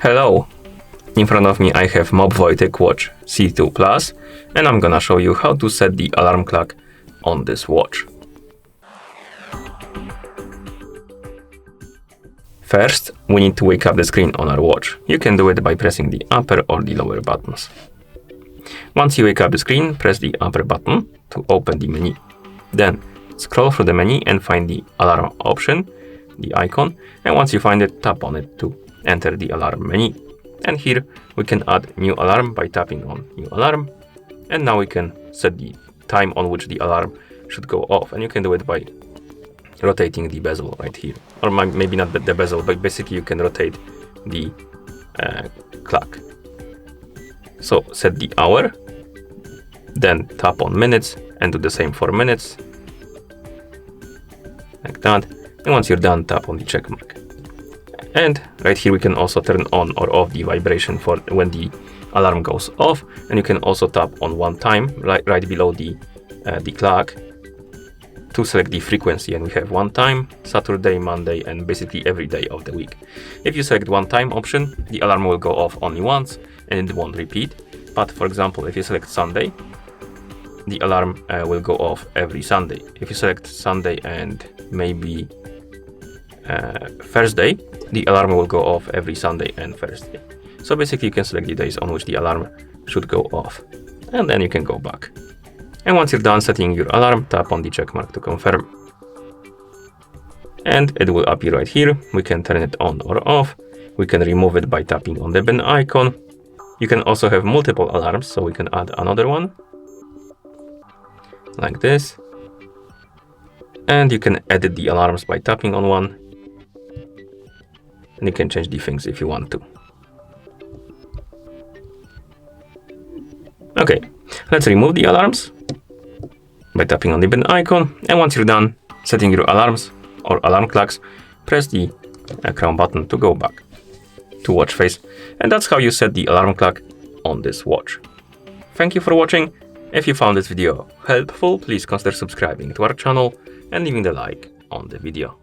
Hello! In front of me I have MOBVOI TicWatch C2 Plus, and I'm gonna show you how to set the alarm clock on this watch. First, we need to wake up the screen on our watch. You can do it by pressing the upper or the lower buttons. Once you wake up the screen, press the upper button to open the menu. Then, scroll through the menu and find the alarm option, the icon, and once you find it, tap on it to enter the alarm menu. And here we can add new alarm by tapping on new alarm, and now we can set the time on which the alarm should go off, and you can do it by rotating the bezel right here, or maybe not the bezel, but basically you can rotate the clock. So set the hour, then tap on minutes and do the same for minutes, like that. And once you're done, tap on the check mark. And right here we can also turn on or off the vibration for when the alarm goes off, and you can also tap on one time right below the clock to select the frequency, and we have one time, Saturday, Monday, and basically every day of the week. If you select one time option, the alarm will go off only once and it won't repeat. But for example, if you select Sunday, the alarm will go off every Sunday. If you select Sunday and maybe Thursday, the alarm will go off every Sunday and Thursday. So basically you can select the days on which the alarm should go off, and then you can go back. And once you're done setting your alarm, tap on the check mark to confirm. And it will appear right here. We can turn it on or off. We can remove it by tapping on the bin icon. You can also have multiple alarms, so we can add another one, like this. And you can edit the alarms by tapping on one. And you can change the things if you want to. Okay, let's remove the alarms by tapping on the bin icon. And once you're done setting your alarms or alarm clocks, press the crown button to go back to watch face. And that's how you set the alarm clock on this watch. Thank you for watching. If you found this video helpful, please consider subscribing to our channel and leaving the like on the video.